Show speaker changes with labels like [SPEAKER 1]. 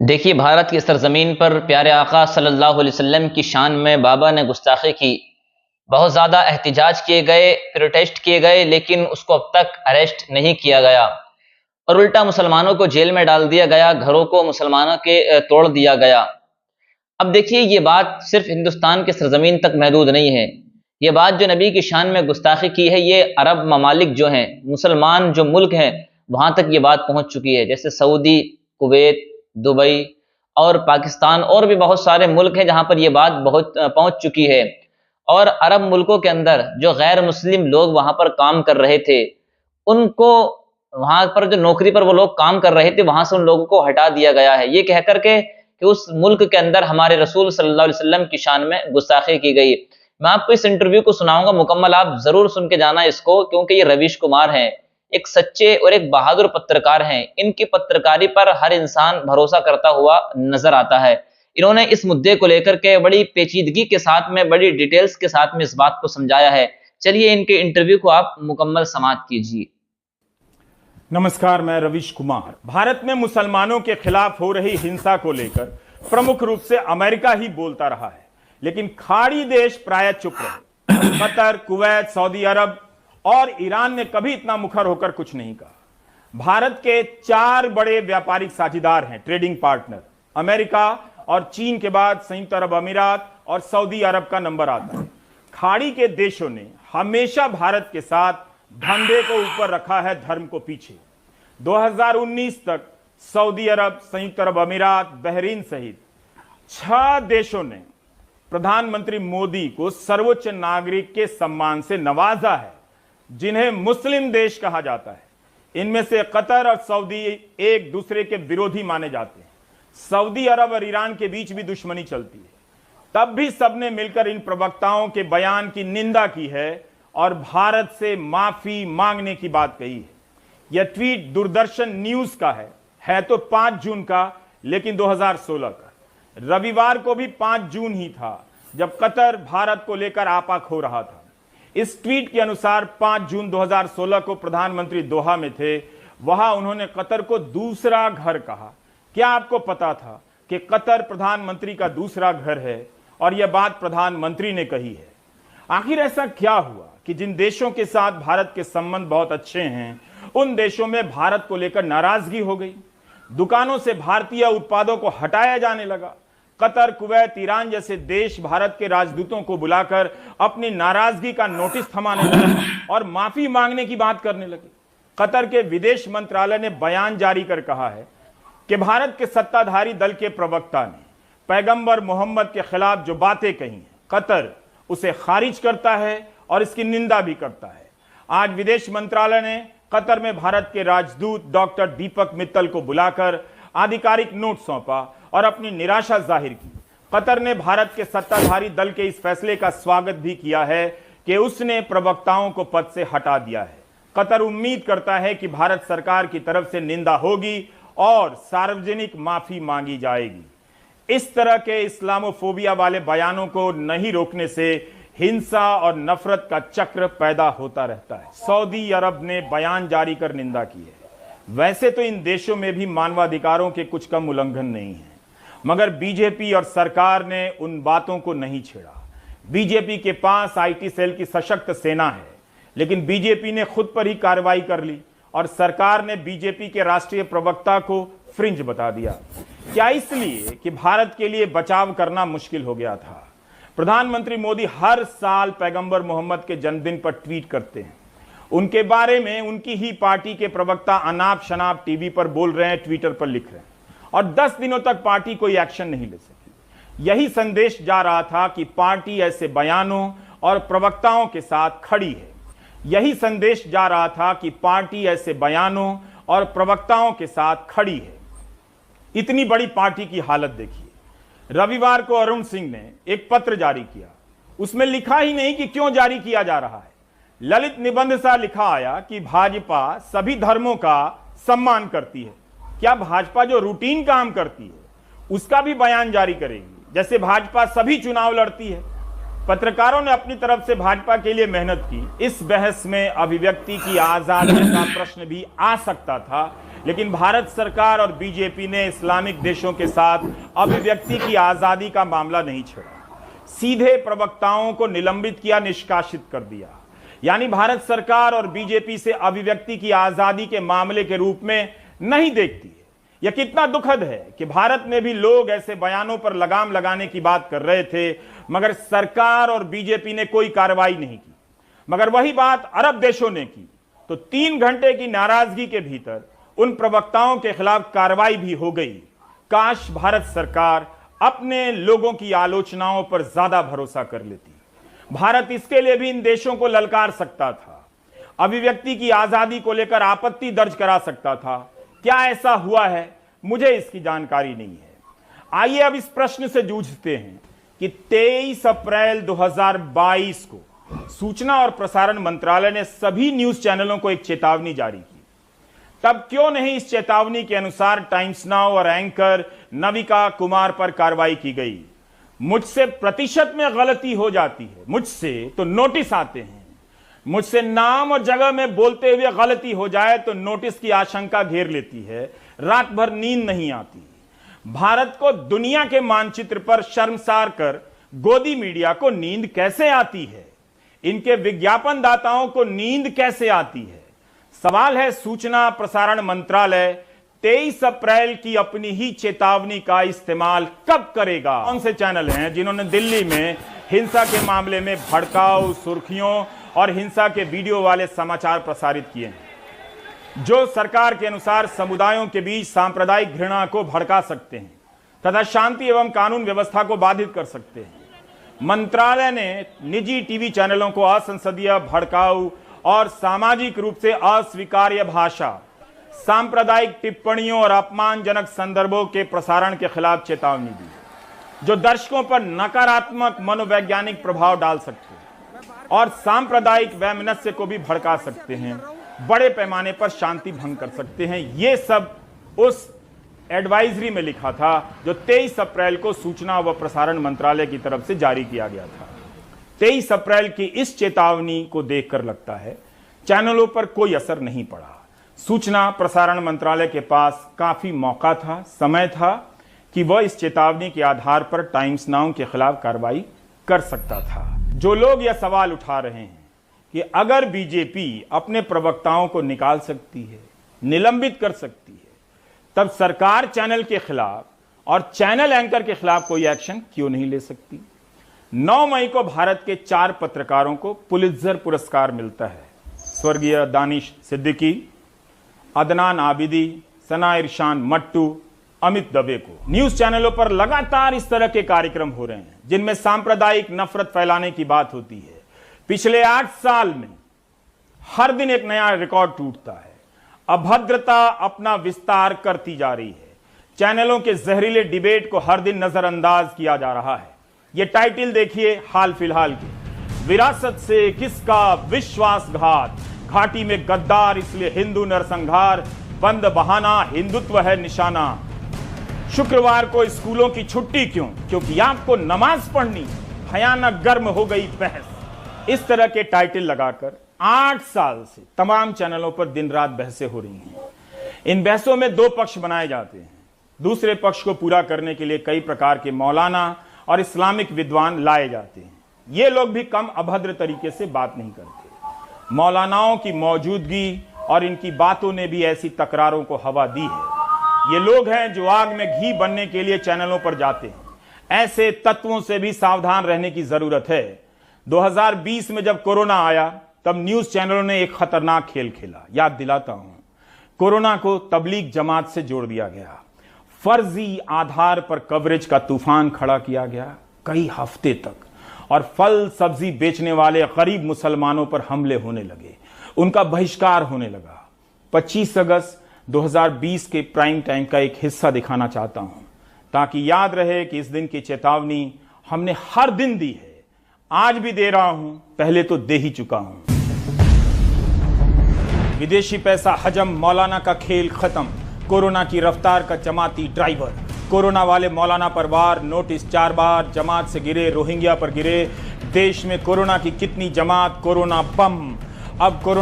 [SPEAKER 1] देखिए, भारत की सरज़मीन पर प्यारे आका सल्लल्लाहु अलैहि वसल्लम की शान में बाबा ने गुस्ताखी की। बहुत ज़्यादा एहतिजाज किए गए, प्रोटेस्ट किए गए, लेकिन उसको अब तक अरेस्ट नहीं किया गया और उल्टा मुसलमानों को जेल में डाल दिया गया, घरों को मुसलमानों के तोड़ दिया गया। अब देखिए, ये बात सिर्फ़ हिंदुस्तान के सरज़मीन तक महदूद नहीं है। ये बात जो नबी की शान में गुस्ताखी की है, ये अरब ममालिक जो हैं, मुसलमान जो मुल्क हैं, वहाँ तक ये बात पहुँच चुकी है। जैसे सऊदी, कुवैत, दुबई और पाकिस्तान और भी बहुत सारे मुल्क हैं जहाँ पर ये बात बहुत पहुँच चुकी है। और अरब मुल्कों के अंदर जो गैर मुस्लिम लोग वहाँ पर काम कर रहे थे, उनको वहाँ पर जो नौकरी पर वो लोग काम कर रहे थे, वहाँ से उन लोगों को हटा दिया गया है। ये कह कर के कि उस मुल्क के अंदर हमारे रसूल सल्लल्लाहु अलैहि वसल्लम की शान में गुस्ताखी की गई। मैं आपको इस इंटरव्यू को सुनाऊँगा मुकम्मल, आप ज़रूर सुन के जाना इसको, क्योंकि ये रवीश कुमार हैं, एक सच्चे और एक बहादुर पत्रकार हैं। इनकी पत्रकारी पर हर इंसान भरोसा करता हुआ नज़र आता है। इन्होंने इस मुद्दे को लेकर के बड़ी पेचीदगी के साथ में, बड़ी डिटेल्स के साथ में इस बात को समझाया है। चलिए इनके इंटरव्यू को आप मुकम्मल समाअत कीजिए।
[SPEAKER 2] नमस्कार, मैं रवीश कुमार। भारत में मुसलमानों के खिलाफ हो रही हिंसा को लेकर प्रमुख रूप से अमेरिका ही बोलता रहा है, लेकिन खाड़ी देश प्राय चुप रहे। कतर, कुवैत, सऊदी अरब और ईरान ने कभी इतना मुखर होकर कुछ नहीं कहा। भारत के 4 बड़े व्यापारिक साझेदार हैं, ट्रेडिंग पार्टनर। अमेरिका और चीन के बाद संयुक्त अरब अमीरात और सऊदी अरब का नंबर आता है। खाड़ी के देशों ने हमेशा भारत के साथ धंधे को ऊपर रखा है, धर्म को पीछे। 2019 तक सऊदी अरब, संयुक्त अरब अमीरात, बहरीन सहित 6 देशों ने प्रधानमंत्री मोदी को सर्वोच्च नागरिक के सम्मान से नवाजा है, जिन्हें मुस्लिम देश कहा जाता है। इनमें से कतर और सऊदी एक दूसरे के विरोधी माने जाते हैं। सऊदी अरब और ईरान के बीच भी दुश्मनी चलती है। तब भी सबने मिलकर इन प्रवक्ताओं के बयान की निंदा की है और भारत से माफी मांगने की बात कही है। यह ट्वीट दूरदर्शन न्यूज का है तो 5 जून का, लेकिन 2016 का। रविवार को भी 5 जून ही था, जब कतर भारत को लेकर आपाक हो रहा था। इस ट्वीट के अनुसार 5 जून 2016 को प्रधानमंत्री दोहा में थे। वहां उन्होंने कतर को दूसरा घर कहा। क्या आपको पता था कि कतर प्रधानमंत्री का दूसरा घर है? और यह बात प्रधानमंत्री ने कही है। आखिर ऐसा क्या हुआ कि जिन देशों के साथ भारत के संबंध बहुत अच्छे हैं, उन देशों में भारत को लेकर नाराजगी हो गई? दुकानों से भारतीय उत्पादों को हटाया जाने लगा। कतर, कुवैत, ईरान जैसे देश भारत के राजदूतों को बुलाकर अपनी नाराजगी का नोटिस थमाने लगे और माफी मांगने की बात करने लगे। कतर के विदेश मंत्रालय ने बयान जारी कर कहा है कि भारत के सत्ताधारी दल के प्रवक्ता ने पैगंबर मोहम्मद के खिलाफ जो बातें कही हैं, कतर उसे खारिज करता है और इसकी निंदा भी करता है। आज विदेश मंत्रालय ने कतर में भारत के राजदूत डॉक्टर दीपक मित्तल को बुलाकर आधिकारिक नोट सौंपा और अपनी निराशा जाहिर की। कतर ने भारत के सत्ताधारी दल के इस फैसले का स्वागत भी किया है कि उसने प्रवक्ताओं को पद से हटा दिया है। कतर उम्मीद करता है कि भारत सरकार की तरफ से निंदा होगी और सार्वजनिक माफी मांगी जाएगी। इस तरह के इस्लामोफोबिया वाले बयानों को नहीं रोकने से हिंसा और नफरत का चक्र पैदा होता रहता है। सऊदी अरब ने बयान जारी कर निंदा की है। वैसे तो इन देशों में भी मानवाधिकारों के कुछ कम उल्लंघन नहीं है, मगर बीजेपी और सरकार ने उन बातों को नहीं छेड़ा। बीजेपी के पास आईटी सेल की सशक्त सेना है, लेकिन बीजेपी ने खुद पर ही कार्रवाई कर ली और सरकार ने बीजेपी के राष्ट्रीय प्रवक्ता को फ्रिंज बता दिया। क्या इसलिए कि भारत के लिए बचाव करना मुश्किल हो गया था? प्रधानमंत्री मोदी हर साल पैगंबर मोहम्मद के जन्मदिन पर ट्वीट करते हैं। उनके बारे में उनकी ही पार्टी के प्रवक्ता अनाप शनाप टीवी पर बोल रहे हैं, ट्विटर पर लिख रहे हैं, और 10 दिनों तक पार्टी कोई एक्शन नहीं ले सकी। यही संदेश जा रहा था कि पार्टी ऐसे बयानों और प्रवक्ताओं के साथ खड़ी है। यही संदेश जा रहा था कि पार्टी ऐसे बयानों और प्रवक्ताओं के साथ खड़ी है। इतनी बड़ी पार्टी की हालत देखिए। रविवार को अरुण सिंह ने एक पत्र जारी किया। उसमें लिखा ही नहीं कि क्यों जारी किया जा रहा है। ललित निबंध सा लिखा आया कि भाजपा सभी धर्मों का सम्मान करती है। क्या भाजपा जो रूटीन काम करती है उसका भी बयान जारी करेगी, जैसे भाजपा सभी चुनाव लड़ती है? पत्रकारों ने अपनी तरफ से भाजपा के लिए मेहनत की। इस बहस में अभिव्यक्ति की आजादी का प्रश्न भी आ सकता था, लेकिन भारत सरकार और बीजेपी ने इस्लामिक देशों के साथ अभिव्यक्ति की आजादी का मामला नहीं छेड़ा, सीधे प्रवक्ताओं को निलंबित किया, निष्कासित कर दिया। यानी भारत सरकार और बीजेपी से अभिव्यक्ति की आजादी के मामले के रूप में नहीं देखती है। यह कितना दुखद है कि भारत में भी लोग ऐसे बयानों पर लगाम लगाने की बात कर रहे थे, मगर सरकार और बीजेपी ने कोई कार्रवाई नहीं की। मगर वही बात अरब देशों ने की तो 3 घंटे की नाराजगी के भीतर उन प्रवक्ताओं के खिलाफ कार्रवाई भी हो गई। काश भारत सरकार अपने लोगों की आलोचनाओं पर ज्यादा भरोसा कर लेती। भारत इसके लिए भी इन देशों को ललकार सकता था, अभिव्यक्ति की आजादी को लेकर आपत्ति दर्ज करा सकता था। क्या ऐसा हुआ है? मुझे इसकी जानकारी नहीं है। आइए अब इस प्रश्न से जूझते हैं कि 23 अप्रैल 2022 को सूचना और प्रसारण मंत्रालय ने सभी न्यूज चैनलों को एक चेतावनी जारी की। तब क्यों नहीं इस चेतावनी के अनुसार टाइम्स नाउ और एंकर नविका कुमार पर कार्रवाई की गई? मुझसे प्रतिशत में गलती हो जाती है, मुझसे तो नोटिस आते हैं। मुझसे नाम और जगह में बोलते हुए गलती हो जाए तो नोटिस की आशंका घेर लेती है, रात भर नींद नहीं आती। भारत को दुनिया के मानचित्र पर शर्मसार कर गोदी मीडिया को नींद कैसे आती है? इनके विज्ञापनदाताओं को नींद कैसे आती है? सवाल है सूचना प्रसारण मंत्रालय 23 अप्रैल की अपनी ही चेतावनी का इस्तेमाल कब करेगा? कौन से चैनल हैं जिन्होंने दिल्ली में हिंसा के मामले में भड़काऊ सुर्खियों और हिंसा के वीडियो वाले समाचार प्रसारित किए हैं, जो सरकार के अनुसार समुदायों के बीच सांप्रदायिक घृणा को भड़का सकते हैं तथा शांति एवं कानून व्यवस्था को बाधित कर सकते हैं? मंत्रालय ने निजी टीवी चैनलों को असंसदीय, भड़काऊ और सामाजिक रूप से अस्वीकार्य भाषा, सांप्रदायिक टिप्पणियों और अपमानजनक संदर्भों के प्रसारण के खिलाफ चेतावनी दी, जो दर्शकों पर नकारात्मक मनोवैज्ञानिक प्रभाव डाल सकते हैं और सांप्रदायिक वैमनस्य को भी भड़का सकते हैं, बड़े पैमाने पर शांति भंग कर सकते हैं। ये सब उस एडवाइजरी में लिखा था जो 23 अप्रैल को सूचना व प्रसारण मंत्रालय की तरफ से जारी किया गया था। 23 अप्रैल की इस चेतावनी को देखकर लगता है चैनलों पर कोई असर नहीं पड़ा। सूचना प्रसारण मंत्रालय के पास काफी मौका था, समय था कि वह इस चेतावनी के आधार पर टाइम्स नाउ के खिलाफ कार्रवाई कर सकता था। जो लोग यह सवाल उठा रहे हैं कि अगर बीजेपी अपने प्रवक्ताओं को निकाल सकती है, निलंबित कर सकती है, तब सरकार चैनल के खिलाफ और चैनल एंकर के खिलाफ कोई एक्शन क्यों नहीं ले सकती? 9 मई को भारत के 4 पत्रकारों को पुलित्जर पुरस्कार मिलता है। स्वर्गीय दानिश सिद्दीकी, अदनान आबिदी, सना इरशान मट्टू, अमित दवे को। न्यूज चैनलों पर लगातार इस तरह के कार्यक्रम हो रहे हैं जिनमें सांप्रदायिक नफरत फैलाने की बात होती है। पिछले 8 साल में हर दिन एक नया रिकॉर्ड टूटता है। अभद्रता अपना विस्तार करती जा रही है। चैनलों के जहरीले डिबेट को हर दिन नजरअंदाज किया जा रहा है। यह टाइटल देखिए हाल फिलहाल के, विरासत से किसका विश्वासघात, घाटी में गद्दार इसलिए हिंदू नरसंहार, बंद बहाना हिंदुत्व है निशाना, शुक्रवार को स्कूलों की छुट्टी क्यों? क्योंकि आपको नमाज पढ़नी, भयानक गर्म हो गई बहस। इस तरह के टाइटल लगाकर 8 साल से तमाम चैनलों पर दिन रात बहसें हो रही हैं। इन बहसों में 2 पक्ष बनाए जाते हैं। दूसरे पक्ष को पूरा करने के लिए कई प्रकार के मौलाना और इस्लामिक विद्वान लाए जाते हैं। ये लोग भी कम अभद्र तरीके से बात नहीं करते। मौलानाओं की मौजूदगी और इनकी बातों ने भी ऐसी तकरारों को हवा दी है। ये लोग हैं जो आग में घी बनने के लिए चैनलों पर जाते हैं। ऐसे तत्वों से भी सावधान रहने की जरूरत है। 2020 में जब कोरोना आया तब न्यूज चैनलों ने एक खतरनाक खेल खेला। याद दिलाता हूं, कोरोना को तबलीग जमात से जोड़ दिया गया। फर्जी आधार पर कवरेज का तूफान खड़ा किया गया कई हफ्ते तक, और फल सब्जी बेचने वाले गरीब मुसलमानों पर हमले होने लगे, उनका बहिष्कार होने लगा। 25 अगस्त 2020 के प्राइम टाइम का एक हिस्सा दिखाना चाहता हूं ताकि याद रहे कि इस दिन की चेतावनी हमने हर दिन दी है, आज भी दे रहा हूं, पहले तो दे ही चुका हूं। विदेशी पैसा हजम, मौलाना का खेल खत्म, कोरोना की रफ्तार का जमाती ड्राइवर, कोरोना वाले मौलाना पर वार, नोटिस 4 बार, जमात से गिरे, रोहिंग्या पर गिरे। देश में कोरोना की कितनी जमात, कोरोना बम। अब कोरोना